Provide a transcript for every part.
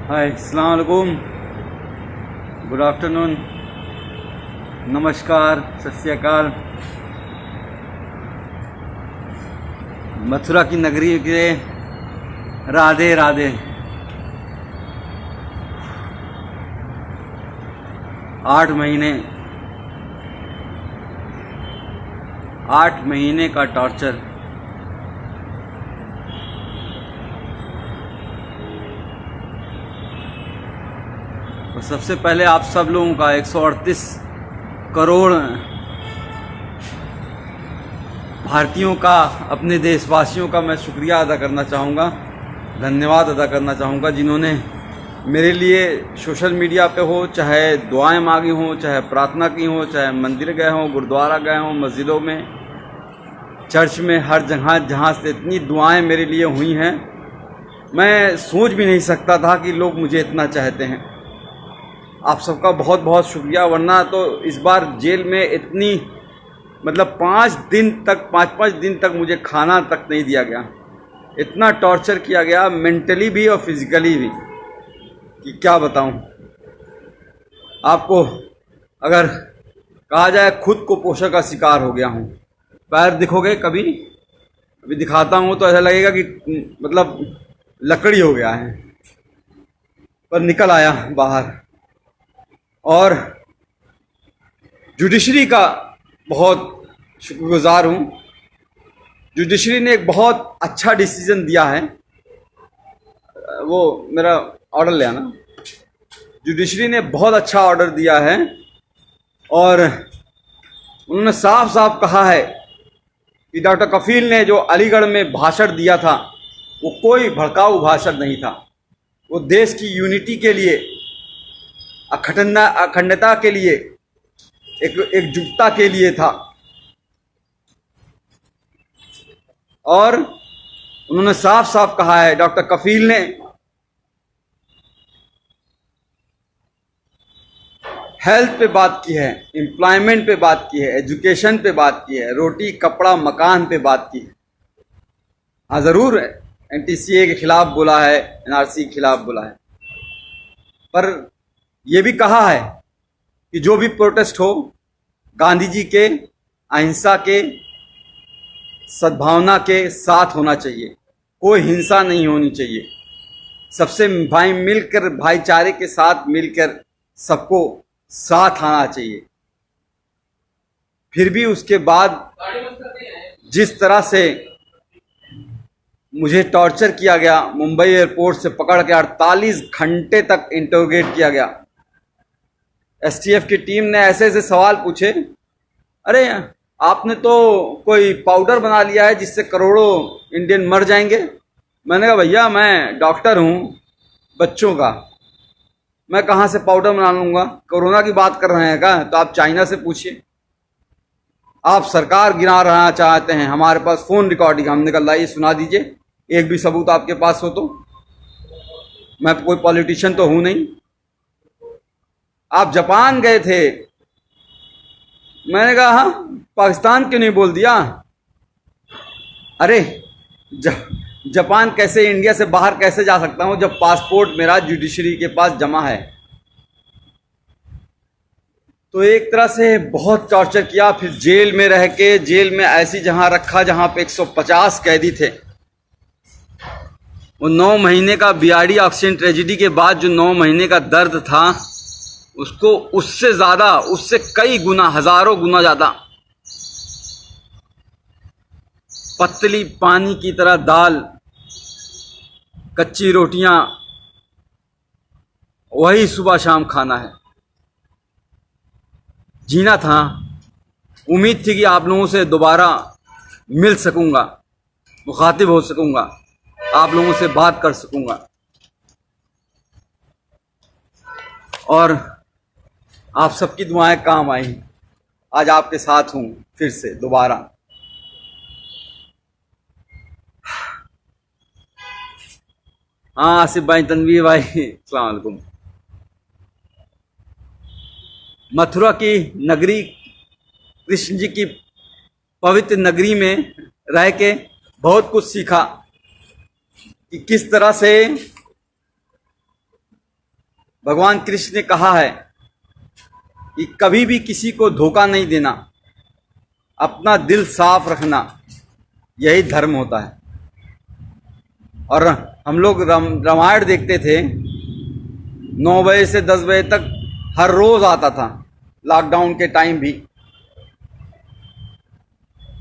हाय, अस्सलाम वालेकुम, good afternoon, नमस्कार, सत श्री अकाल। मथुरा की नगरी के राधे राधे। 8 महीने का टॉर्चर। तो सबसे पहले आप सब लोगों का 138 करोड़ भारतीयों का, अपने देशवासियों का मैं शुक्रिया अदा करना चाहूँगा, धन्यवाद अदा करना चाहूँगा, जिन्होंने मेरे लिए सोशल मीडिया पे हो, चाहे दुआएं मांगी हों, चाहे प्रार्थना की हो, चाहे मंदिर गए हों, गुरुद्वारा गए हों, मस्जिदों में, चर्च में, हर जगह जहाँ से इतनी दुआएं मेरे लिए हुई हैं, मैं सोच भी नहीं सकता था कि लोग मुझे इतना चाहते हैं। आप सबका बहुत बहुत शुक्रिया। वरना तो इस बार जेल में इतनी मतलब 5 दिन तक मुझे खाना तक नहीं दिया गया। इतना टॉर्चर किया गया, मेंटली भी और फिजिकली भी, कि क्या बताऊं आपको। अगर कहा जाए खुद को पोषण का शिकार हो गया हूं। पैर दिखोगे कभी, अभी दिखाता हूं तो ऐसा लगेगा कि मतलब लकड़ी हो गया है, पर निकल आया बाहर। और जुडिशरी का बहुत शुक्रगुजार हूँ। जुडिशरी ने एक बहुत अच्छा डिसीजन दिया है। वो मेरा ऑर्डर ले आना। जुडिशरी ने बहुत अच्छा ऑर्डर दिया है और उन्होंने साफ साफ कहा है कि डॉक्टर कफील ने जो अलीगढ़ में भाषण दिया था वो कोई भड़काऊ भाषण नहीं था। वो देश की यूनिटी के लिए, अखंडता के लिए, एकजुटता के लिए था। और उन्होंने साफ साफ कहा है, डॉक्टर कफील ने हेल्थ पे बात की है, एम्प्लॉयमेंट पे बात की है, एजुकेशन पे बात की है, रोटी कपड़ा मकान पे बात की है। हाँ, ज़रूर NTCA के खिलाफ बोला है, NRC के खिलाफ बोला है, पर यह भी कहा है कि जो भी प्रोटेस्ट हो, गांधी जी के अहिंसा के, सद्भावना के साथ होना चाहिए। कोई हिंसा नहीं होनी चाहिए। सबसे मिलकर, भाईचारे के साथ मिलकर सबको साथ आना चाहिए। फिर भी उसके बाद जिस तरह से मुझे टॉर्चर किया गया, मुंबई एयरपोर्ट से पकड़ के 48 घंटे तक इंटरोगेट किया गया। STF की टीम ने ऐसे ऐसे सवाल पूछे, अरे आपने तो कोई पाउडर बना लिया है जिससे करोड़ों इंडियन मर जाएंगे। मैंने कहा भैया, मैं डॉक्टर हूँ बच्चों का, मैं कहाँ से पाउडर बना लूँगा। कोरोना की बात कर रहे हैं क्या? तो आप चाइना से पूछिए। आप सरकार गिरा रहना चाहते हैं, हमारे पास फ़ोन रिकॉर्डिंग, हमने कहा लाइए सुना दीजिए, एक भी सबूत आपके पास हो तो। मैं कोई पॉलिटिशियन तो हूँ नहीं। आप जापान गए थे, मैंने कहा हाँ, पाकिस्तान क्यों नहीं बोल दिया? अरे जापान कैसे, इंडिया से बाहर कैसे जा सकता हूं जब पासपोर्ट मेरा जुडिशरी के पास जमा है। तो एक तरह से बहुत टॉर्चर किया। फिर जेल में रह के, जेल में ऐसी जहां रखा जहां पे 150 कैदी थे। वो 9 महीने का बीआरडी ऑक्सीजन ट्रेजेडी के बाद जो 9 महीने का दर्द था, उसको उससे ज्यादा, उससे कई गुना, हजारों गुना ज्यादा पतली पानी की तरह दाल, कच्ची रोटियां, वही सुबह शाम खाना है। जीना था। उम्मीद थी कि आप लोगों से दोबारा मिल सकूंगा, मुखातिब हो सकूंगा, आप लोगों से बात कर सकूंगा, और आप सबकी दुआएं काम आई। आज आपके साथ हूं फिर से दोबारा। हाँ, आसिफ भाई, तनवीर भाई, अस्सलाम वालेकुम। मथुरा की नगरी, कृष्ण जी की पवित्र नगरी में रह के बहुत कुछ सीखा कि किस तरह से भगवान कृष्ण ने कहा है कि कभी भी किसी को धोखा नहीं देना, अपना दिल साफ रखना, यही धर्म होता है। और हम लोग रामायण देखते थे 9 बजे से 10 बजे तक, हर रोज आता था, लॉकडाउन के टाइम भी।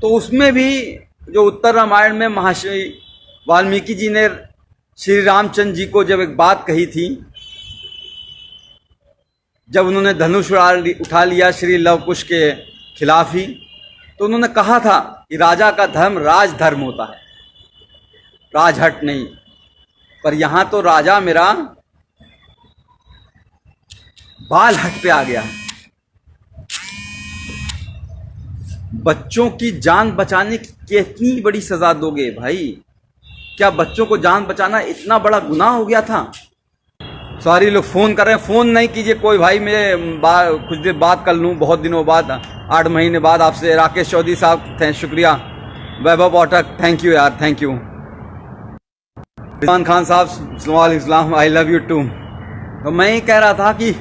तो उसमें भी जो उत्तर रामायण में महर्षि वाल्मीकि जी ने श्री रामचंद्र जी को जब एक बात कही थी, जब उन्होंने धनुष उठा लिया श्री लव कुश के खिलाफ ही, तो उन्होंने कहा था कि राजा का धर्म राजधर्म होता है, राजहट नहीं। पर यहां तो राजा मेरा बाल हट पे आ गया। बच्चों की जान बचाने की कितनी बड़ी सजा दोगे भाई? क्या बच्चों को जान बचाना इतना बड़ा गुनाह हो गया था? सारी लोग फोन कर रहे हैं, फोन नहीं कीजिए कोई भाई, मैं कुछ देर बात कर लूँ, बहुत दिनों बाद, 8 महीने बाद आपसे। राकेश चौधरी साहब शुक्रिया, वैभव पाठक थैंक यू यार, थैंक यू। इरफान खान साहब इस्लाम, आई लव यू टू। तो मैं ये कह रहा था कि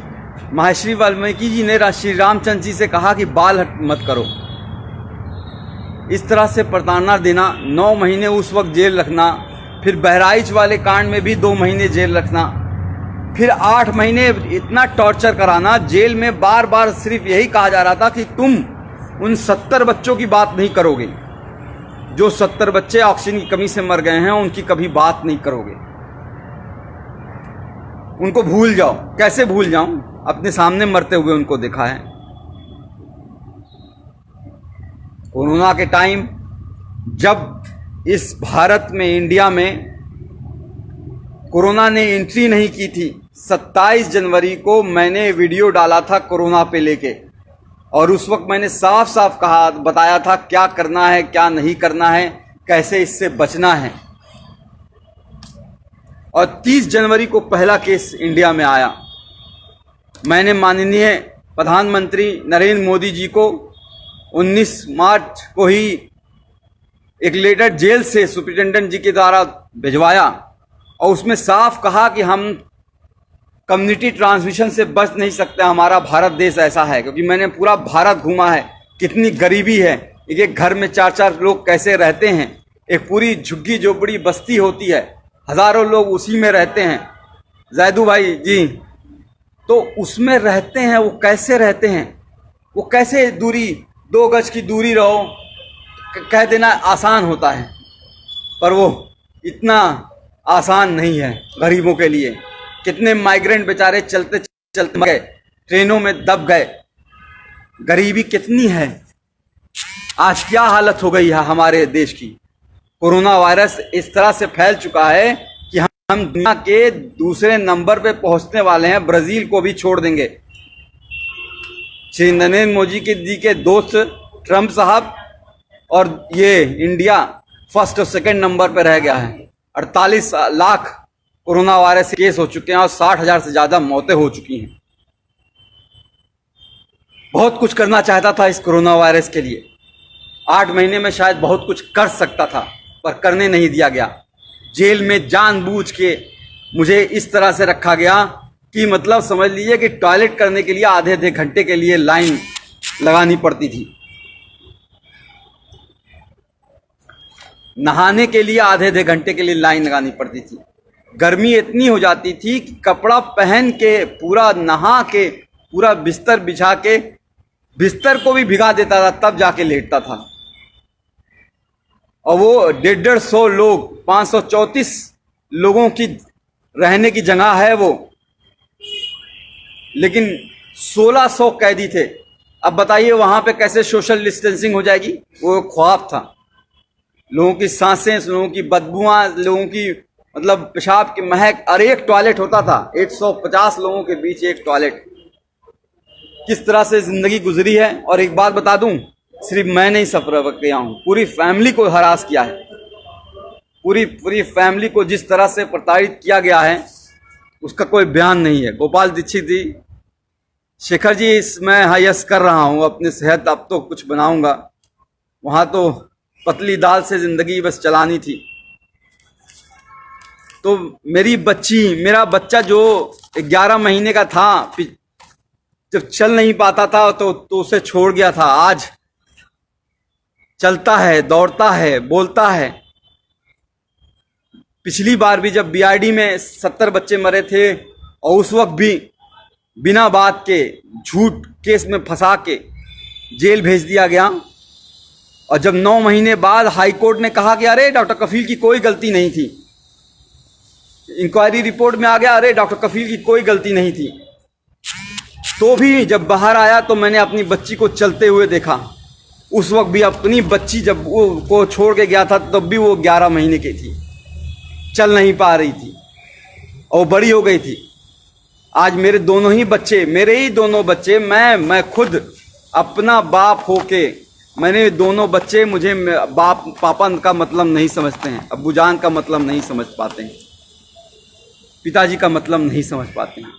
महर्षि वाल्मीकि जी ने श्री रामचंद्र जी से कहा कि बाल हट मत करो। इस तरह से प्रताड़ना देना, 9 महीने उस वक्त जेल रखना, फिर बहराइच वाले कांड में भी 2 महीने जेल रखना, फिर 8 महीने इतना टॉर्चर कराना। जेल में बार बार सिर्फ यही कहा जा रहा था कि तुम उन 70 बच्चों की बात नहीं करोगे, जो 70 बच्चे ऑक्सीजन की कमी से मर गए हैं, उनकी कभी बात नहीं करोगे, उनको भूल जाओ। कैसे भूल जाऊं? अपने सामने मरते हुए उनको देखा है। कोरोना के टाइम जब इस भारत में, इंडिया में कोरोना ने एंट्री नहीं की थी, 27 जनवरी को मैंने वीडियो डाला था कोरोना पे लेके, और उस वक्त मैंने साफ साफ कहा, बताया था क्या करना है, क्या नहीं करना है, कैसे इससे बचना है। और 30 जनवरी को पहला केस इंडिया में आया। मैंने माननीय प्रधानमंत्री नरेंद्र मोदी जी को 19 मार्च को ही एक लेटर जेल से सुप्रिंटेंडेंट जी के द्वारा भिजवाया, और उसमें साफ कहा कि हम कम्युनिटी ट्रांसमिशन से बच नहीं सकते, हमारा भारत देश ऐसा है। क्योंकि मैंने पूरा भारत घूमा है, कितनी गरीबी है, एक एक घर में 4-4 लोग कैसे रहते हैं, एक पूरी झुग्गी झोपड़ी बस्ती होती है, हजारों लोग उसी में रहते हैं। जैदू भाई जी, तो उसमें रहते हैं, वो कैसे रहते हैं, वो कैसे दूरी, 2 गज की दूरी रहो, कह देना आसान होता है, पर वो इतना आसान नहीं है गरीबों के लिए। कितने माइग्रेंट बेचारे चलते चलते मर गए, ट्रेनों में दब गए। गरीबी कितनी है, आज क्या हालत हो गई है हमारे देश की। कोरोना वायरस इस तरह से फैल चुका है कि हम दुनिया के दूसरे नंबर पे पहुंचने वाले हैं, ब्राजील को भी छोड़ देंगे। श्री नरेंद्र मोदी जी के दोस्त ट्रंप साहब, और ये इंडिया फर्स्ट और सेकंड नंबर पे रह गया है। 48 लाख कोरोना वायरस केस हो चुके हैं और 60,000 से ज्यादा मौतें हो चुकी हैं। बहुत कुछ करना चाहता था इस कोरोना वायरस के लिए, 8 महीने में शायद बहुत कुछ कर सकता था, पर करने नहीं दिया गया। जेल में जानबूझ के मुझे इस तरह से रखा गया कि मतलब समझ लीजिए कि टॉयलेट करने के लिए आधे घंटे के लिए लाइन लगानी पड़ती थी, नहाने के लिए आधे घंटे के लिए लाइन लगानी पड़ती थी। गर्मी इतनी हो जाती थी कि कपड़ा पहन के, पूरा नहा के, पूरा बिस्तर बिछा के, बिस्तर को भी भिगा देता था, तब जाके लेटता था। और वो 150 लोग, 534 लोगों की रहने की जगह है वो, लेकिन 1600 कैदी थे। अब बताइए वहां पे कैसे सोशल डिस्टेंसिंग हो जाएगी? वो ख्वाब था। लोगों की सांसें, लोगों की बदबुआं, लोगों की मतलब पेशाब की महक, और एक टॉयलेट होता था, 150 लोगों के बीच एक टॉयलेट। किस तरह से जिंदगी गुजरी है। और एक बात बता दूं, सिर्फ मैं नहीं सफर किया हूं, पूरी फैमिली को हरास किया है। पूरी फैमिली को जिस तरह से प्रताड़ित किया गया है उसका कोई बयान नहीं है। गोपाल दीक्षित जी, शेखर जी, मैं यस कर रहा हूं अपनी सेहत, अब तो कुछ बनाऊंगा। वहां तो पतली दाल से जिंदगी बस चलानी थी। तो मेरा बच्चा जो 11 महीने का था, जब चल नहीं पाता था तो उसे छोड़ गया था। आज चलता है, दौड़ता है, बोलता है। पिछली बार भी जब बीआरडी में 70 बच्चे मरे थे और उस वक्त भी बिना बात के झूठ केस में फंसा के जेल भेज दिया गया। और जब 9 महीने बाद हाई कोर्ट ने कहा कि अरे डॉक्टर कफील की कोई गलती नहीं थी, इंक्वायरी रिपोर्ट में आ गया अरे डॉक्टर कफील की कोई गलती नहीं थी, तो भी जब बाहर आया तो मैंने अपनी बच्ची को चलते हुए देखा। उस वक्त भी अपनी बच्ची जब वो को छोड़ के गया था तब भी वो 11 महीने की थी, चल नहीं पा रही थी और बड़ी हो गई थी। आज मेरे दोनों ही बच्चे, मेरे ही दोनों बच्चे, मैं खुद अपना बाप होके, मैंने दोनों बच्चे, मुझे बाप पापा का मतलब नहीं समझते हैं, अब्बूजान का मतलब नहीं समझ पाते हैं, पिताजी का मतलब नहीं समझ पाते हैं।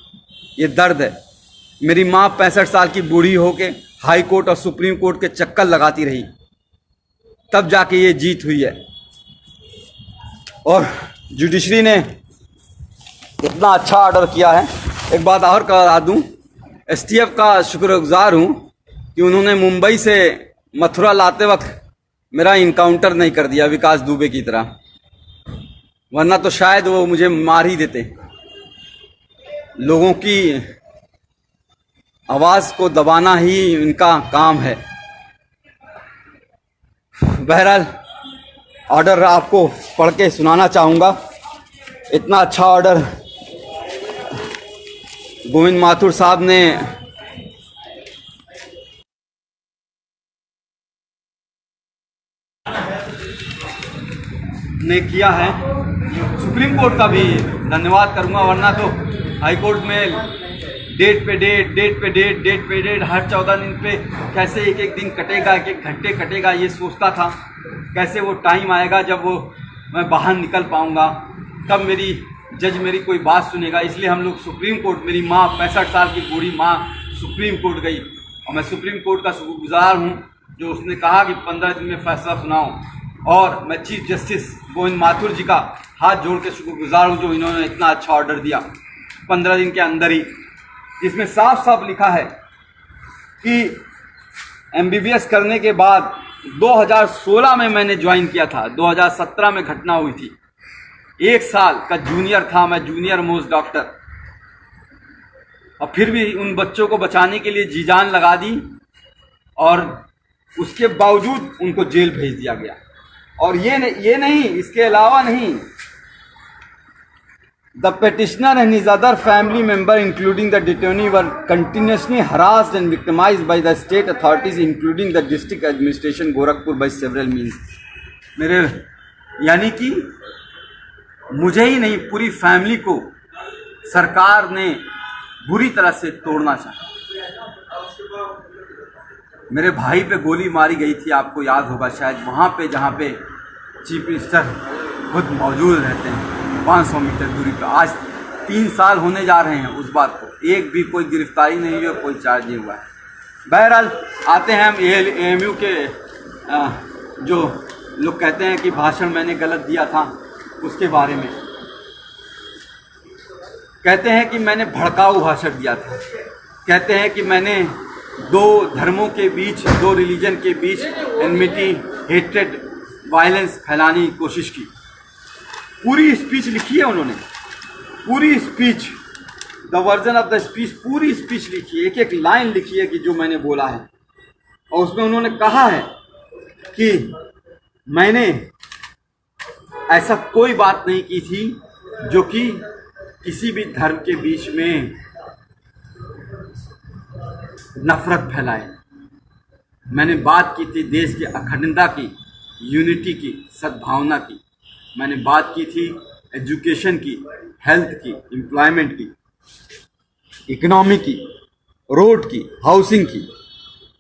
ये दर्द है। मेरी माँ 65 साल की बूढ़ी होके हाई कोर्ट और सुप्रीम कोर्ट के चक्कर लगाती रही, तब जाके ये जीत हुई है। और जुडिशरी ने इतना अच्छा ऑर्डर किया है। एक बात और करा दूं, एसटीएफ का शुक्रगुजार हूं कि उन्होंने मुंबई से मथुरा लाते वक्त मेरा इनकाउंटर नहीं कर दिया विकास दुबे की तरह, वरना तो शायद वो मुझे मार ही देते। लोगों की आवाज़ को दबाना ही इनका काम है। बहरहाल ऑर्डर आपको पढ़ के सुनाना चाहूँगा। इतना अच्छा ऑर्डर गोविंद माथुर साहब ने किया है। सुप्रीम कोर्ट का भी धन्यवाद करूंगा, वरना तो हाई कोर्ट में डेट पे डेट हर 14 दिन पे कैसे एक एक दिन कटेगा, एक एक घंटे कटेगा, ये सोचता था कैसे वो टाइम आएगा जब वो मैं बाहर निकल पाऊंगा, तब मेरी जज मेरी कोई बात सुनेगा। इसलिए हम लोग सुप्रीम कोर्ट, मेरी माँ 65 साल की बूढ़ी माँ सुप्रीम कोर्ट गई और मैं सुप्रीम कोर्ट का शुक्रगुजार हूँ जो उसने कहा कि 15 दिन में फैसला सुनाओ। और मैं चीफ जस्टिस गोविंद माथुर जी का हाथ जोड़ के शुक्रगुजार हूँ जो इन्होंने इतना अच्छा ऑर्डर दिया 15 दिन के अंदर ही, जिसमें साफ साफ लिखा है कि एमबीबीएस करने के बाद 2016 में मैंने ज्वाइन किया था, 2017 में घटना हुई थी। 1 साल का जूनियर था मैं, जूनियर मोस्ट डॉक्टर, और फिर भी उन बच्चों को बचाने के लिए जी जान लगा दी और उसके बावजूद उनको जेल भेज दिया गया। और ये नहीं, इसके अलावा नहीं, the petitioner and his other family member including the detainee were continuously harassed and victimized by the state authorities including the district administration Gorakhpur by several means। मेरे यानी कि मुझे ही नहीं, पूरी फैमिली को सरकार ने बुरी तरह से तोड़ना चाहा। मेरे भाई पे गोली मारी गई थी, आपको याद होगा शायद, वहाँ पे जहाँ पे चीफ मिनिस्टर खुद मौजूद रहते हैं 500 मीटर दूरी पर। आज 3 साल होने जा रहे हैं उस बात को, एक भी कोई गिरफ्तारी नहीं हुई और कोई चार्ज नहीं हुआ है। बहरहाल आते हैं हम एएमयू के जो लोग कहते हैं कि भाषण मैंने गलत दिया था उसके बारे में। कहते हैं कि मैंने भड़काऊ भाषण दिया था, कहते हैं कि मैंने 2 धर्मों के बीच, 2 रिलीजन के बीच एनमिटी, हेट्रेड, वायलेंस फैलाने की कोशिश की। पूरी स्पीच लिखी है उन्होंने, पूरी speech, the version of the speech, पूरी स्पीच लिखी है, एक एक लाइन लिखी है कि जो मैंने बोला है। और उसमें उन्होंने कहा है कि मैंने ऐसा कोई बात नहीं की थी जो कि किसी भी धर्म के बीच में नफरत फैलाए। मैंने बात की थी देश की अखंडता की, यूनिटी की, सद्भावना की। मैंने बात की थी एजुकेशन की, हेल्थ की, एम्प्लॉयमेंट की, इकोनॉमी की, रोड की, हाउसिंग की।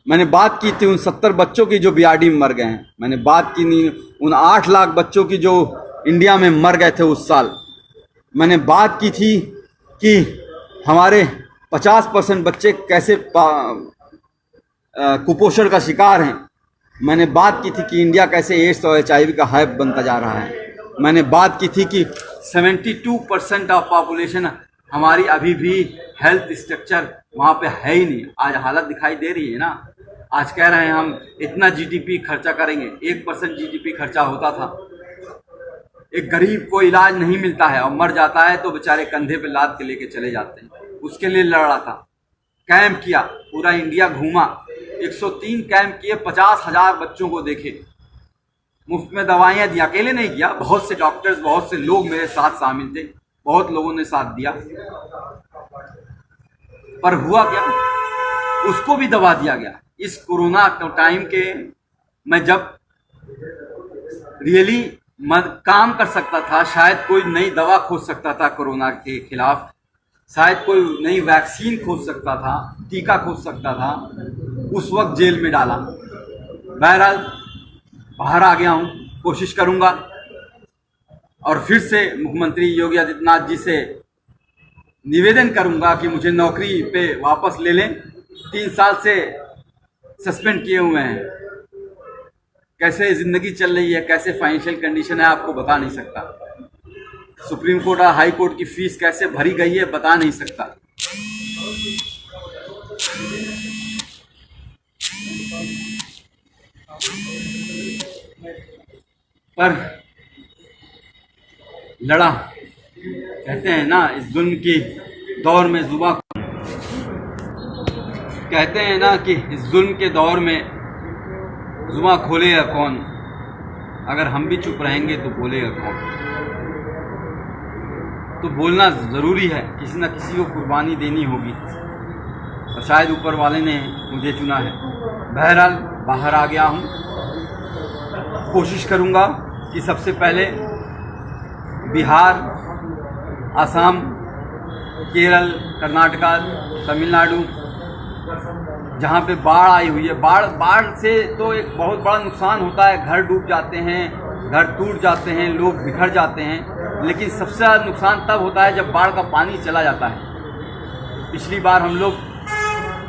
मैंने बात की थी उन 70 बच्चों की जो बीआरडी में मर गए हैं। मैंने बात की नहीं उन 8 लाख बच्चों की जो इंडिया में मर गए थे उस साल। मैंने बात की थी कि हमारे 50% बच्चे कैसे कुपोषण का शिकार हैं। मैंने बात की थी कि इंडिया कैसे एड्स और HIV का हब बनता जा रहा है। मैंने बात की थी कि 72% ऑफ पॉपुलेशन हमारी अभी भी हेल्थ स्ट्रक्चर वहाँ पे है ही नहीं। आज हालत दिखाई दे रही है ना। आज कह रहे हैं हम इतना जीडीपी खर्चा करेंगे, 1% जीडीपी खर्चा होता था। एक गरीब को इलाज नहीं मिलता है और मर जाता है तो बेचारे कंधे पे लाद के लेके चले जाते हैं। उसके लिए लड़ा था, कैंप किया, पूरा इंडिया घूमा, 103 कैंप किए, 50,000 बच्चों को देखे, मुफ्त में दवाइयाँ दी। अकेले नहीं किया, बहुत से डॉक्टर्स, बहुत से लोग मेरे साथ शामिल थे, बहुत लोगों ने साथ दिया। पर हुआ क्या, उसको भी दबा दिया गया। इस कोरोना टाइम के मैं जब रियली काम कर सकता था, शायद कोई नई दवा खोज सकता था कोरोना के खिलाफ, शायद कोई नई वैक्सीन खोज सकता था, टीका खोज सकता था, उस वक्त जेल में डाला। बहरहाल बाहर आ गया हूँ, कोशिश करूँगा और फिर से मुख्यमंत्री योगी आदित्यनाथ जी से निवेदन करूँगा कि मुझे नौकरी पे वापस ले लें। 3 साल से सस्पेंड किए हुए हैं। कैसे ज़िंदगी चल रही है, कैसे फाइनेंशियल कंडीशन है, आपको बता नहीं सकता। सुप्रीम कोर्ट और हाई कोर्ट की फीस कैसे भरी गई है, बता नहीं सकता। पर लड़ा, कहते हैं ना इस जुल्म की दौर में जुबां, कहते हैं ना कि इस जुल्म के दौर में जुबां खोलेगा कौन। अगर हम भी चुप रहेंगे तो बोलेगा कौन। तो बोलना ज़रूरी है, किसी न किसी को कुर्बानी देनी होगी और शायद ऊपर वाले ने मुझे चुना है। बहरहाल बाहर आ गया हूँ, कोशिश करूँगा कि सबसे पहले बिहार, असम, केरल, कर्नाटका, तमिलनाडु, जहाँ पे बाढ़ आई हुई है, बाढ़ से तो एक बहुत बड़ा नुकसान होता है। घर डूब जाते हैं, घर टूट जाते हैं, लोग बिखर जाते हैं। लेकिन सबसे ज़्यादा नुकसान तब होता है जब बाढ़ का पानी चला जाता है। पिछली बार हम लोग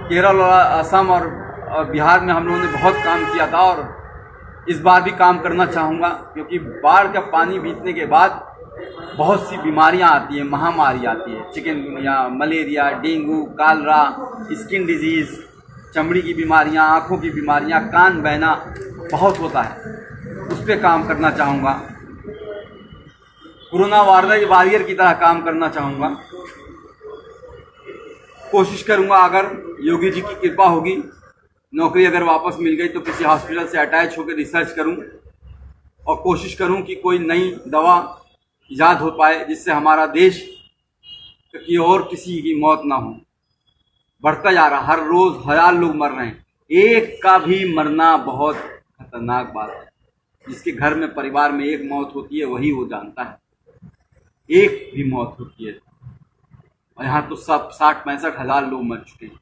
केरल और असम और बिहार में हम लोगों ने बहुत काम किया था और इस बार भी काम करना चाहूँगा, क्योंकि बाढ़ का पानी बीतने के बाद बहुत सी बीमारियां आती हैं, महामारी आती है। Chikungunya, malaria, dengue, Kalra, skin disease, चमड़ी की बीमारियां, आँखों की बीमारियां, कान बहना बहुत होता है। उस पर काम करना चाहूँगा। कोरोना वॉरियर की तरह काम करना चाहूँगा। कोशिश करूँगा, अगर योगी जी की कृपा होगी, नौकरी अगर वापस मिल गई तो किसी हॉस्पिटल से अटैच होकर रिसर्च करूँ और कोशिश करूँ कि कोई नई दवा ईजाद हो पाए जिससे हमारा देश की और किसी की मौत ना हो। बढ़ता जा रहा, हर रोज़ 1000 लोग मर रहे हैं। एक का भी मरना बहुत खतरनाक बात है। जिसके घर में, परिवार में एक मौत होती है वही वो जानता है, एक भी मौत होती है। और यहाँ तो सब 60-65 हज़ार लोग मर चुके हैं।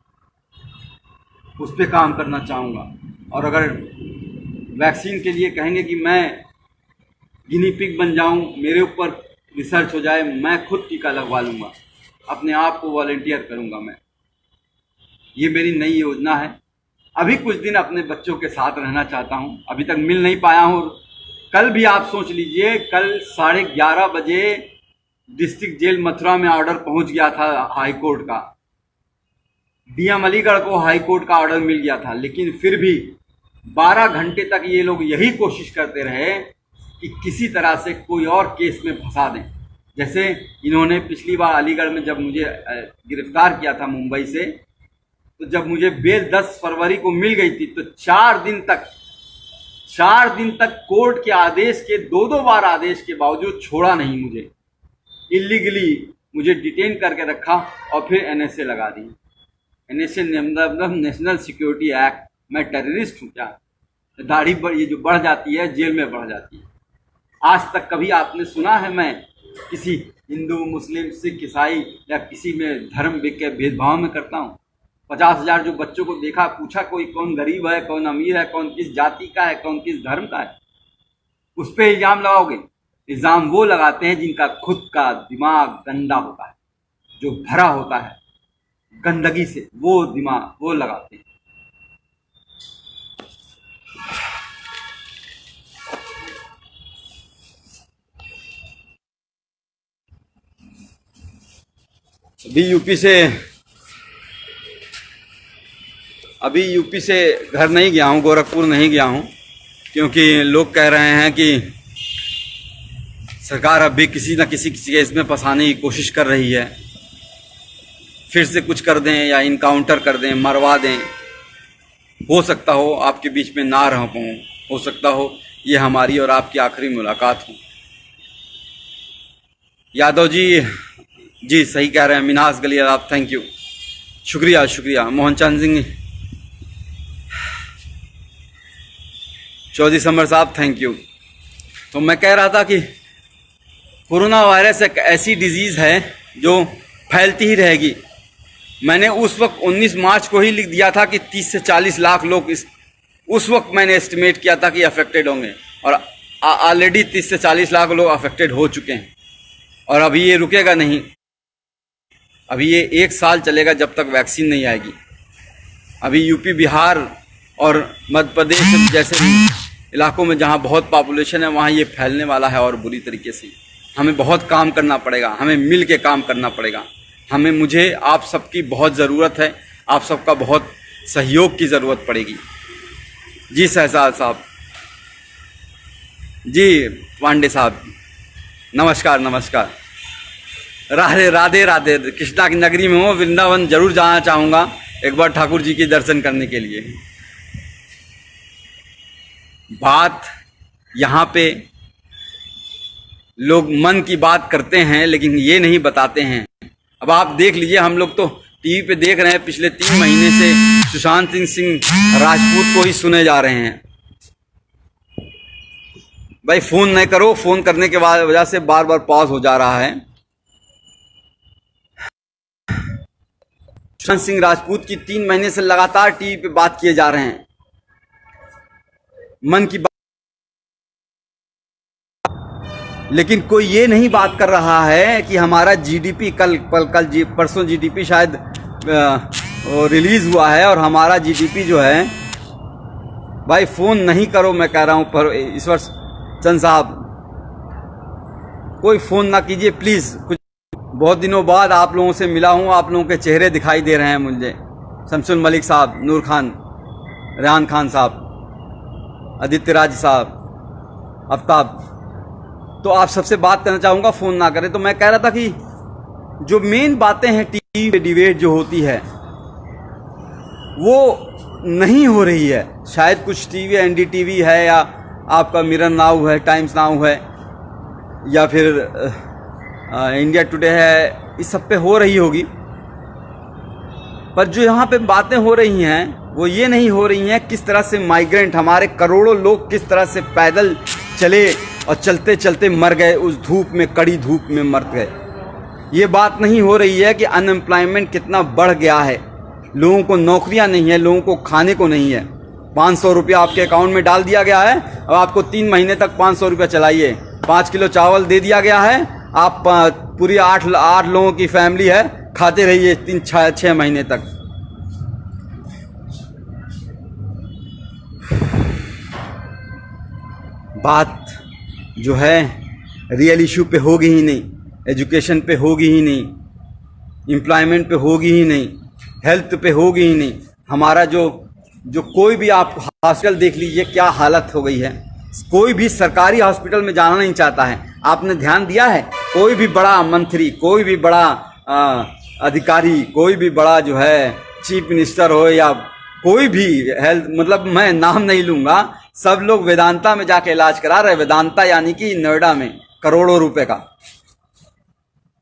उस पर काम करना चाहूँगा। और अगर वैक्सीन के लिए कहेंगे कि मैं गिनी पिग बन जाऊं, मेरे ऊपर रिसर्च हो जाए, मैं खुद टीका लगवा लूँगा, अपने आप को वॉलंटियर करूँगा मैं। ये मेरी नई योजना है। अभी कुछ दिन अपने बच्चों के साथ रहना चाहता हूँ, अभी तक मिल नहीं पाया हूँ। कल भी आप सोच लीजिए, कल 11:30 बजे डिस्ट्रिक्ट जेल मथुरा में ऑर्डर पहुँच गया था हाई कोर्ट का। डीएम अलीगढ़ को हाई कोर्ट का ऑर्डर मिल गया था, लेकिन फिर भी 12 घंटे तक ये लोग यही कोशिश करते रहे कि किसी तरह से कोई और केस में फंसा दें। जैसे इन्होंने पिछली बार अलीगढ़ में जब मुझे गिरफ्तार किया था मुंबई से, तो जब मुझे बेल 10 फरवरी को मिल गई थी तो 4 दिन तक कोर्ट के आदेश के 2-2 बार आदेश के बावजूद छोड़ा नहीं मुझे। इलीगली मुझे डिटेन करके रखा और फिर एनएसए लगा दी। एनएसए मतलब नेशनल सिक्योरिटी एक्ट। मैं टेररिस्ट हूँ क्या? दाढ़ी ये जो बढ़ जाती है, जेल में बढ़ जाती है। आज तक कभी आपने सुना है मैं किसी हिंदू, मुस्लिम, सिख, ईसाई या किसी में धर्म के भेदभाव में करता हूँ? 50,000 जो बच्चों को देखा, पूछा कोई कौन गरीब है, कौन अमीर है, कौन किस जाति का है, कौन किस धर्म का है? उस पर इल्ज़ाम लगाओगे? इल्ज़ाम वो लगाते हैं जिनका खुद का दिमाग गंदा होता है, जो भरा होता है गंदगी से, वो दिमाग वो लगाते हैं। अभी यूपी से घर नहीं गया हूँ, गोरखपुर नहीं गया हूँ, क्योंकि लोग कह रहे हैं कि सरकार अब भी किसी न किसी केस में फंसाने की कोशिश कर रही है। फिर से कुछ कर दें या इनकाउंटर कर दें, मरवा दें। हो सकता हो आपके बीच में ना रह पाऊँ, हो सकता हो ये हमारी और आपकी आखिरी मुलाकात हो। यादव जी सही कह रहे हैं। मिनास गलियार आप, थैंक यू, शुक्रिया। मोहन चंद सिंह चौधरी समर साहब, थैंक यू। तो मैं कह रहा था कि कोरोना वायरस एक ऐसी डिजीज़ है जो फैलती ही रहेगी। मैंने उस वक्त 19 मार्च को ही लिख दिया था कि 30 से 40 लाख लोग उस वक्त मैंने एस्टिमेट किया था कि अफेक्टेड होंगे, और ऑलरेडी 30 से 40 लाख लोग अफेक्टेड हो चुके हैं। और अभी ये रुकेगा नहीं, अभी ये 1 साल चलेगा जब तक वैक्सीन नहीं आएगी। अभी यूपी, बिहार और मध्य प्रदेश जैसे इलाकों में जहाँ बहुत पॉपुलेशन है वहाँ ये फैलने वाला है, और बुरी तरीके से। हमें बहुत काम करना पड़ेगा, हमें मिल के काम करना पड़ेगा। मुझे आप सबकी बहुत ज़रूरत है, आप सबका बहुत सहयोग की ज़रूरत पड़ेगी। जी शहजाद साहब, जी पांडे साहब, नमस्कार। राधे राधे। कृष्णा की नगरी में हूँ, वृंदावन जरूर जाना चाहूँगा एक बार ठाकुर जी के दर्शन करने के लिए। बात यहाँ पे लोग मन की बात करते हैं लेकिन ये नहीं बताते हैं। अब आप देख लीजिए, हम लोग तो टीवी पे देख रहे हैं, पिछले 3 महीने से सुशांत सिंह राजपूत को ही सुने जा रहे हैं। भाई फोन नहीं करो, फोन करने के वजह से बार बार पॉज हो जा रहा है। सुशांत सिंह राजपूत की 3 महीने से लगातार टीवी पे बात किए जा रहे हैं, मन की बात, लेकिन कोई ये नहीं बात कर रहा है कि हमारा जीडीपी परसों जीडीपी शायद रिलीज हुआ है, और हमारा जीडीपी जो है, भाई फोन नहीं करो, मैं कह रहा हूं। पर ईश्वर चंद साहब, कोई फोन ना कीजिए प्लीज। कुछ बहुत दिनों बाद आप लोगों से मिला हूं, आप लोगों के चेहरे दिखाई दे रहे हैं मुझे। शमसुल मलिक साहब, नूर खान, रेहान खान साहब, आदित्य राज साहब, आफ्ताब, तो आप सबसे बात करना चाहूँगा, फ़ोन ना करें। तो मैं कह रहा था कि जो मेन बातें हैं टीवी पे डिबेट जो होती है वो नहीं हो रही है। शायद कुछ टीवी, एनडीटीवी है, या आपका मिरर नाउ है, टाइम्स नाउ है, या फिर इंडिया टुडे है, इस सब पे हो रही होगी। पर जो यहाँ पे बातें हो रही हैं वो ये नहीं हो रही हैं किस तरह से माइग्रेंट, हमारे करोड़ों लोग किस तरह से पैदल चले और चलते चलते मर गए, उस धूप में, कड़ी धूप में मर गए। ये बात नहीं हो रही है कि अनएम्प्लॉयमेंट कितना बढ़ गया है, लोगों को नौकरियां नहीं है, लोगों को खाने को नहीं है। 500 रुपया आपके अकाउंट में डाल दिया गया है, अब आपको 3 महीने तक 500 रुपया चलाइए। 5 किलो चावल दे दिया गया है, आप पूरी 8 लोगों की फैमिली है, खाते रहिए 3-6 महीने तक। बात जो है रियल इशू पे होगी ही नहीं, एजुकेशन पे होगी ही नहीं, एम्प्लॉयमेंट पे होगी ही नहीं, हेल्थ पे होगी ही नहीं। हमारा जो कोई भी आप हॉस्पिटल देख लीजिए क्या हालत हो गई है। कोई भी सरकारी हॉस्पिटल में जाना नहीं चाहता है। आपने ध्यान दिया है, कोई भी बड़ा मंत्री, कोई भी बड़ा अधिकारी, कोई भी बड़ा जो है चीफ मिनिस्टर हो, या कोई भी हेल्थ, मतलब मैं नाम नहीं लूंगा, सब लोग वेदांता में जाके इलाज करा रहे हैं। वेदांता यानी कि नोएडा में करोड़ों रुपए का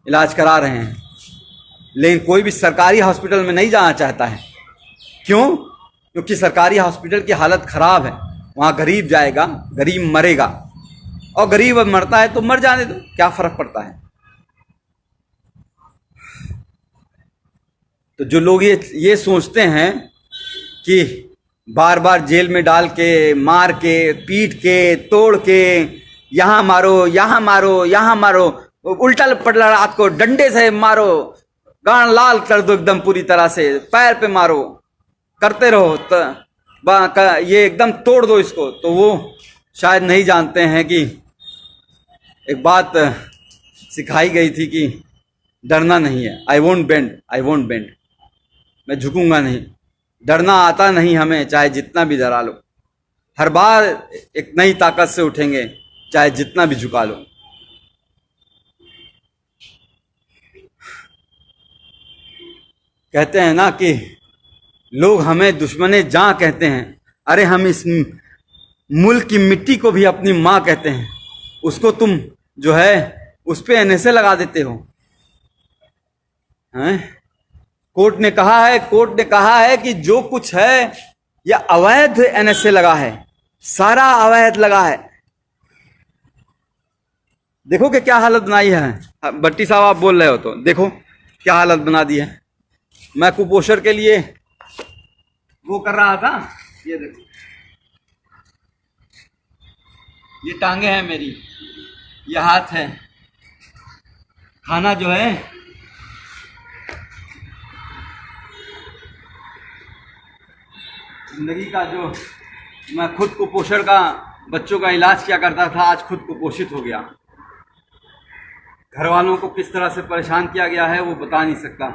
इलाज करा रहे हैं, लेकिन कोई भी सरकारी हॉस्पिटल में नहीं जाना चाहता है। क्यों? क्योंकि सरकारी हॉस्पिटल की हालत खराब है। वहाँ गरीब जाएगा, गरीब मरेगा, और गरीब मरता है तो मर जाने दो, क्या फर्क पड़ता है। तो जो लोग ये सोचते हैं कि बार बार जेल में डाल के, मार के, पीट के, तोड़ के, यहाँ मारो, यहाँ मारो, यहाँ मारो, उल्टा पड़ला रात को डंडे से मारो, गान लाल कर दो एकदम पूरी तरह से, पैर पे मारो, करते रहो, ये एकदम तोड़ दो इसको। तो वो शायद नहीं जानते हैं कि एक बात सिखाई गई थी कि डरना नहीं है। आई वोंट बेंड, मैं झुकूंगा नहीं। डरना आता नहीं हमें, चाहे जितना भी डरा लो। हर बार एक नई ताकत से उठेंगे, चाहे जितना भी झुका लो। कहते हैं ना कि लोग हमें दुश्मने जान कहते हैं। अरे हम इस मुल्क की मिट्टी को भी अपनी माँ कहते हैं। उसको तुम जो है उस पे एनएसए लगा देते हो हैं? कोर्ट ने कहा है कि जो कुछ है यह अवैध एनएसए लगा है, सारा अवैध लगा है। देखो कि क्या हालत बनाई है। भट्टी साहब आप बोल रहे हो तो देखो क्या हालत बना दी है। मैं कुपोषण के लिए वो कर रहा था, ये देखो ये टांगे हैं मेरी, ये हाथ है। खाना जो है जिंदगी का, जो मैं खुद कुपोषण का बच्चों का इलाज किया करता था, आज खुद कुपोषित हो गया। घर वालों को किस तरह से परेशान किया गया है वो बता नहीं सकता।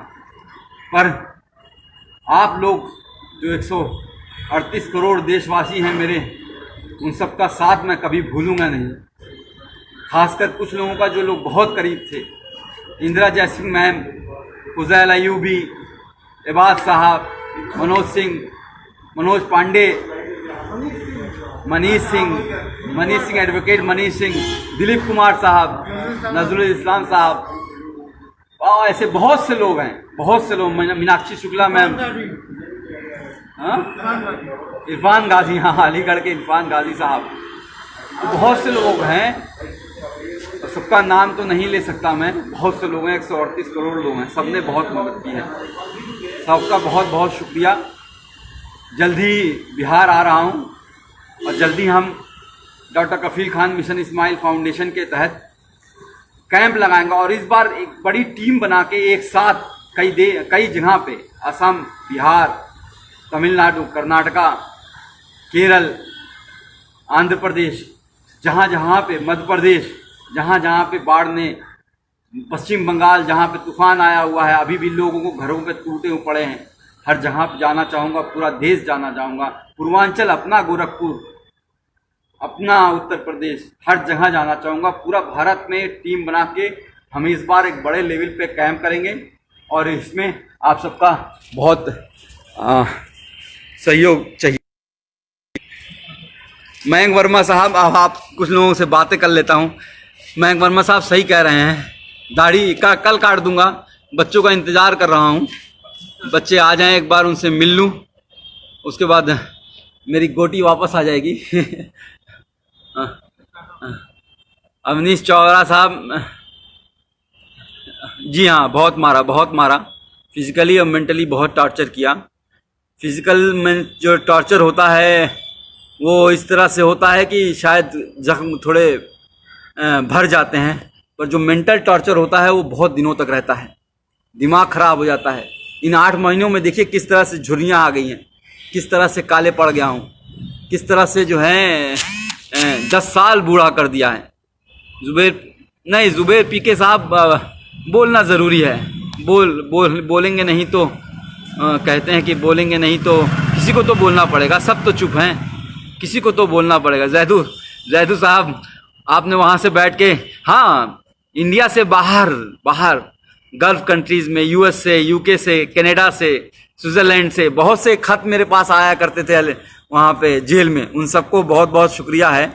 पर आप लोग जो 138 करोड़ देशवासी हैं मेरे, उन सबका साथ मैं कभी भूलूंगा नहीं। खासकर कुछ लोगों का जो लोग बहुत करीब थे, इंदिरा जयसिंह मैम, फुजैल अयूबी, इबाद साहब, मनोज पांडे, मनीष सिंह, एडवोकेट मनीष सिंह, दिलीप कुमार साहब, नजरुल इस्लाम साहब, और ऐसे बहुत से लोग हैं, बहुत से लोग। मीनाक्षी शुक्ला मैम, इरफान गाजी, हाँ अलीगढ़ के इरफान गाजी साहब, तो बहुत से लोग हैं। सबका नाम तो नहीं ले सकता मैं, बहुत से लोग हैं, 138 करोड़ लोग हैं, सबने बहुत मदद की है। सबका बहुत बहुत शुक्रिया। जल्दी बिहार आ रहा हूँ और जल्दी हम डॉक्टर कफील खान मिशन इस्माइल फाउंडेशन के तहत कैंप लगाएंगे। और इस बार एक बड़ी टीम बना के एक साथ कई जगह पे, असम, बिहार, तमिलनाडु, कर्नाटका, केरल, आंध्र प्रदेश, जहाँ जहाँ पे, मध्य प्रदेश, जहाँ जहाँ पे बाढ़ ने, पश्चिम बंगाल जहाँ पे तूफान आया हुआ है, अभी भी लोगों को घरों पे टूटे हुए पड़े हैं, हर जगह पे जाना चाहूँगा। पूरा देश जाना चाहूँगा। पूर्वांचल अपना, गोरखपुर अपना, उत्तर प्रदेश, हर जगह जाना चाहूँगा। पूरा भारत में टीम बना के हम इस बार एक बड़े लेवल पे कैंप करेंगे और इसमें आप सबका बहुत सहयोग चाहिए। मयंक वर्मा साहब, अब आप कुछ लोगों से बातें कर लेता हूँ। मयंक वर्मा साहब सही कह रहे हैं, दाढ़ी का कल काट दूंगा। बच्चों का इंतज़ार कर रहा हूँ, बच्चे आ जाएं, एक बार उनसे मिल लूँ, उसके बाद मेरी गोटी वापस आ जाएगी। अवनीश चौरा साहब, जी हाँ, बहुत मारा, फिजिकली और मेंटली बहुत टॉर्चर किया। फिजिकल में जो टॉर्चर होता है वो इस तरह से होता है कि शायद जख्म थोड़े भर जाते हैं, पर जो मेंटल टॉर्चर होता है वो बहुत दिनों तक रहता है, दिमाग खराब हो जाता है। इन 8 महीनों में देखिए किस तरह से झुर्रियाँ आ गई हैं, किस तरह से काले पड़ गया हूँ, किस तरह से जो है 10 साल बूढ़ा कर दिया है। जुबैर पीके साहब, बोलना ज़रूरी है। बोलेंगे नहीं तो कहते हैं कि बोलेंगे नहीं तो किसी को तो बोलना पड़ेगा। सब तो चुप हैं, किसी को तो बोलना पड़ेगा। जैदू साहब, आपने वहाँ से बैठ के, हाँ, इंडिया से बाहर गल्फ कंट्रीज़ में, यूएस से, यूके से, कनाडा से, स्विट्ज़रलैंड से बहुत से खत मेरे पास आया करते थे वहाँ पे जेल में। उन सबको बहुत बहुत शुक्रिया है।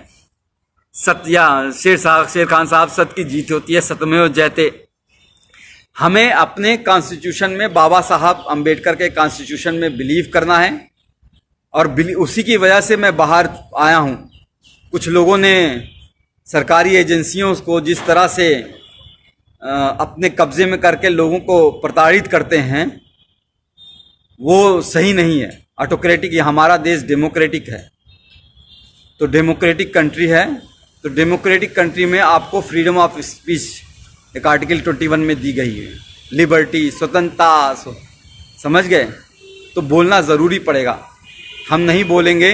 शेर खान साहब, सत्य की जीत होती है, सत्यमेव जयते। हमें अपने कॉन्स्टिट्यूशन में, बाबा साहब अम्बेडकर के कॉन्स्टिट्यूशन में बिलीव करना है और उसी की वजह से मैं बाहर आया हूँ। कुछ लोगों ने सरकारी एजेंसियों को जिस तरह से अपने कब्जे में करके लोगों को प्रताड़ित करते हैं वो सही नहीं है। ऑटोक्रेटिक, हमारा देश डेमोक्रेटिक है, तो डेमोक्रेटिक कंट्री है, तो डेमोक्रेटिक कंट्री में आपको फ्रीडम ऑफ स्पीच एक आर्टिकल 21 में दी गई है, लिबर्टी, स्वतंत्रता, समझ गए? तो बोलना ज़रूरी पड़ेगा। हम नहीं बोलेंगे,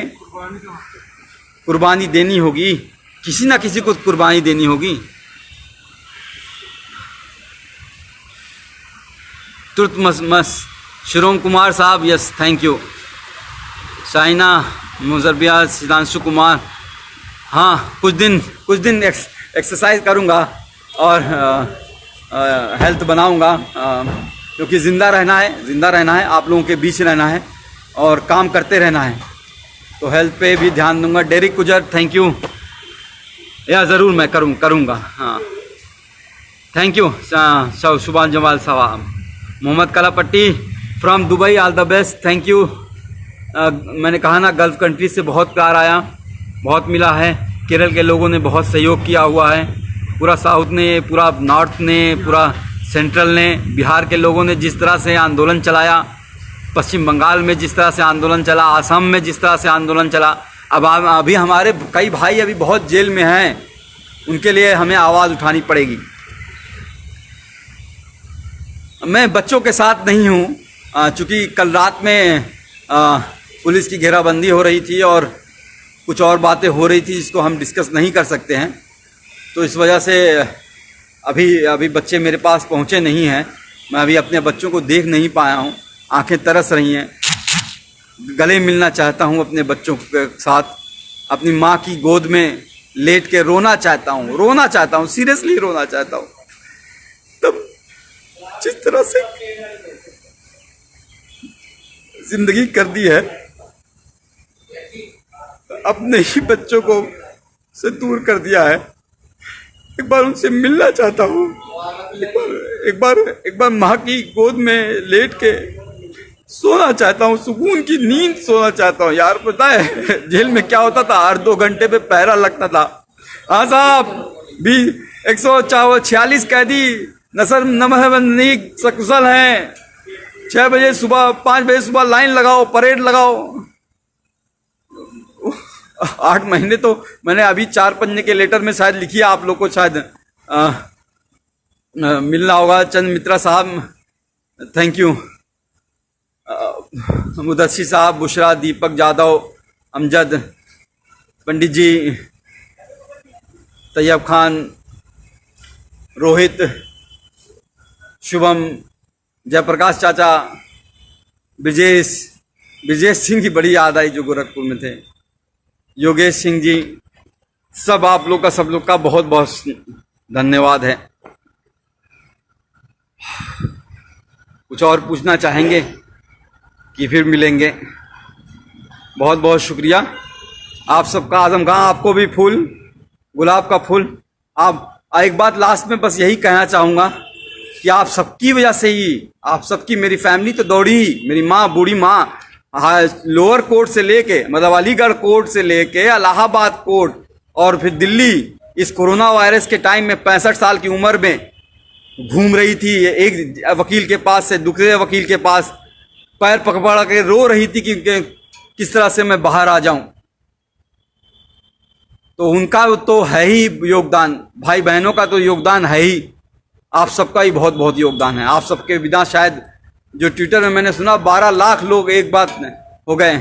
कुर्बानी देनी होगी, किसी ना किसी को कुर्बानी देनी होगी। तुर्तमस शिरोम कुमार साहब, यस थैंक यू। शाइना मुजरबिया, सिद्धांशु कुमार, हाँ कुछ दिन एक्सरसाइज करूँगा और हेल्थ बनाऊँगा, क्योंकि ज़िंदा रहना है, आप लोगों के बीच रहना है और काम करते रहना है, तो हेल्थ पे भी ध्यान दूंगा। डेरिक गुजर थैंक यू, या ज़रूर मैं करूँगा, हाँ थैंक यू। शुभान जमाल साहब, Mohammad Kalapatti from Dubai, all the best, thank you. मैंने कहा ना, गल्फ़ कंट्री से बहुत प्यार आया, बहुत मिला है। केरल के लोगों ने बहुत सहयोग किया हुआ है, पूरा साउथ ने, पूरा नॉर्थ ने, पूरा सेंट्रल ने, बिहार के लोगों ने जिस तरह से आंदोलन चलाया, पश्चिम बंगाल में जिस तरह से आंदोलन चला, असम में जिस तरह से आंदोलन चला, अब अभी हमारे कई भाई अभी बहुत जेल में हैं, उनके लिए हमें आवाज़ उठानी पड़ेगी। मैं बच्चों के साथ नहीं हूँ, चूँकि कल रात में पुलिस की घेराबंदी हो रही थी और कुछ और बातें हो रही थी जिसको हम डिस्कस नहीं कर सकते हैं, तो इस वजह से अभी बच्चे मेरे पास पहुँचे नहीं हैं। मैं अभी अपने बच्चों को देख नहीं पाया हूँ, आंखें तरस रही हैं, गले मिलना चाहता हूँ अपने बच्चों के साथ, अपनी माँ की गोद में लेट के रोना चाहता हूँ, सीरियसली रोना चाहता हूँ। तब जिस तरह से जिंदगी कर दी है, अपने ही बच्चों को से दूर कर दिया है, एक बार उनसे मिलना चाहता हूँ, एक बार माँ की गोद में लेट के सोना चाहता हूँ, सुकून की नींद सोना चाहता हूँ। यार पता है जेल में क्या होता था, हर 2 घंटे पे पहरा लगता था। हाँ साहब, भी 146 कैदी नसर नमहबंदी सकुशल हैं, 6 बजे सुबह, 5 बजे सुबह लाइन लगाओ, परेड लगाओ। 8 महीने तो मैंने अभी 4 पन्ने के लेटर में शायद लिखी है, आप लोग को शायद मिलना होगा। चंद मित्रा साहब थैंक यू, मुदस्सी साहब, बुशरा, दीपक जादव, अमजद, पंडित जी, तैयब खान, रोहित, शुभम, जयप्रकाश चाचा, ब्रिजेश सिंह की बड़ी याद आई जो गोरखपुर में थे, योगेश सिंह जी, सब आप लोग का, सब लोग का बहुत बहुत धन्यवाद है। कुछ और पूछना चाहेंगे कि फिर मिलेंगे? बहुत बहुत शुक्रिया आप सबका। आजम खां, आपको भी फूल, गुलाब का फूल। आप एक बात लास्ट में बस यही कहना चाहूँगा कि आप सबकी वजह से ही, आप सबकी, मेरी फैमिली तो दौड़ी, मेरी माँ, बूढ़ी माँ, लोअर कोर्ट से लेके, मतलब अलीगढ़ कोर्ट से लेके इलाहाबाद कोर्ट और फिर दिल्ली, इस कोरोना वायरस के टाइम में 65 साल की उम्र में घूम रही थी, एक वकील के पास से दूसरे वकील के पास, पैर पकड़ के रो रही थी कि किस तरह से मैं बाहर आ जाऊं। तो उनका तो है ही योगदान, भाई बहनों का तो योगदान है ही, आप सबका ही बहुत बहुत योगदान है। आप सबके बिना शायद, जो ट्विटर में मैंने सुना 12 लाख लोग एक बात हो गए।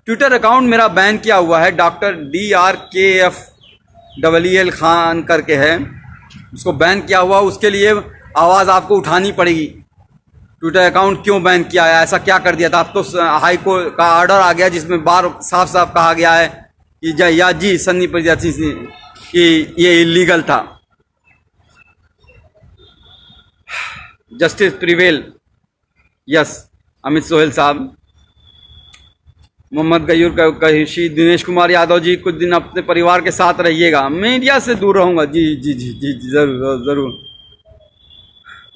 ट्विटर अकाउंट मेरा बैन किया हुआ है, डॉक्टर DRKFEL खान करके है, उसको बैन किया हुआ, उसके लिए आवाज़ आपको उठानी पड़ेगी। ट्विटर अकाउंट क्यों बैन किया है, ऐसा क्या कर दिया था? अब तो हाई कोर्ट का ऑर्डर आ गया जिसमें बार साफ साफ कहा गया है कि जी सन्नी प्रजाति कि ये इलीगल था। Justice prevail, yes. Amit Sohail साहब, मोहम्मद गयूर कहिशी, दिनेश कुमार यादव जी, कुछ दिन अपने परिवार के साथ रहिएगा, मीडिया से दूर रहूँगा। जी जी जी जी जी जरूर ज़रूर।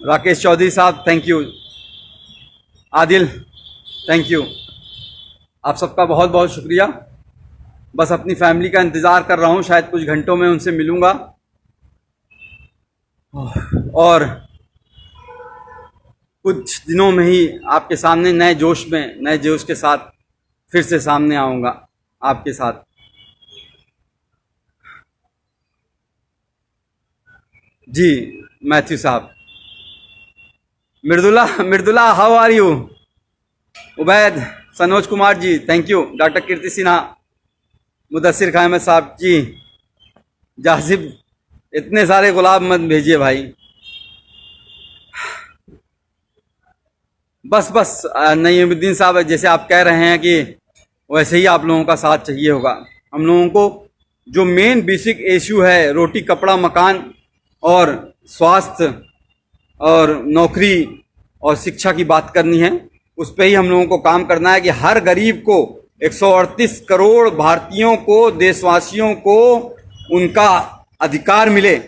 राकेश चौधरी साहब thank you, Adil thank you, आप सबका बहुत बहुत शुक्रिया। बस अपनी फैमिली का इंतज़ार कर रहा हूँ, शायद कुछ घंटों में उनसे मिलूँगा और कुछ दिनों में ही आपके सामने नए जोश के साथ फिर से सामने आऊँगा आपके साथ। जी मैथ्यू साहब, Mridula how are you? Ubaid, Sanoj Kumar ji thank you, doctor Kirti Sinha, Mudassir Khan Ahmad साहब जी, जासिब, इतने सारे गुलाब मत भेजिए भाई। बस नईमुद्दीन साहब, जैसे आप कह रहे हैं कि वैसे ही आप लोगों का साथ चाहिए होगा। हम लोगों को जो मेन बेसिक इशू है, रोटी कपड़ा मकान और स्वास्थ्य और नौकरी और शिक्षा की बात करनी है, उस पर ही हम लोगों को काम करना है कि हर गरीब को, 138 करोड़ भारतीयों को, देशवासियों को उनका अधिकार मिले।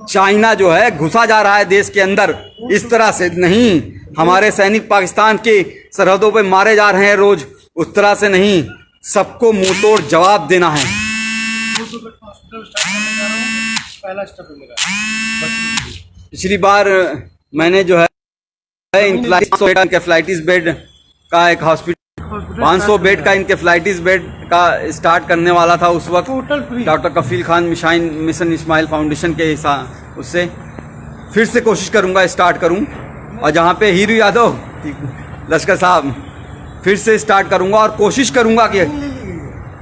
चाइना जो है घुसा जा रहा है देश के अंदर, इस तरह से नहीं। हमारे सैनिक पाकिस्तान की सरहदों पे मारे जा रहे हैं रोज, उस तरह से नहीं। सबको मुंह तोड़ जवाब देना है। पिछली बार मैंने जो है इंकेफ्लाइटिस बेड का एक हॉस्पिटल, 500 बेड का इंकेफ्लाइटिस बेड का स्टार्ट करने वाला था उस वक्त डॉक्टर कफील खान मिशन इस्माइल फाउंडेशन के हिसाब, उससे फिर से कोशिश करूंगा स्टार्ट करूं। और जहां पे हीरू यादव लश्कर साहब, फिर से स्टार्ट करूंगा और कोशिश करूंगा कि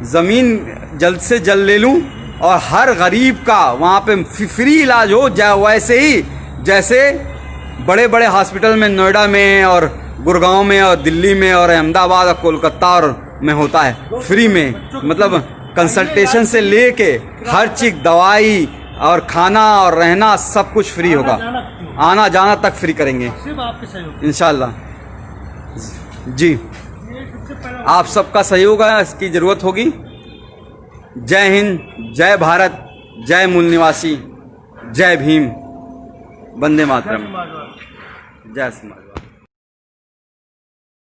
ज़मीन जल्द से जल्द ले लूं और हर गरीब का वहां पे फ्री इलाज हो, वैसे ही जैसे बड़े बड़े हॉस्पिटल में नोएडा में और गुड़गांव में और दिल्ली में और अहमदाबाद और कोलकाता और में होता है फ्री में। मतलब कंसल्टेशन से लेके हर चीज, दवाई और खाना और रहना सब कुछ फ्री होगा। आना जाना तक फ्री करेंगे इंशाल्लाह। जी, आप सबका सहयोग है, इसकी ज़रूरत होगी। जय हिंद, जय भारत, जय मूल निवासी, जय भीम, वंदे मातरम, जय समाजवाद।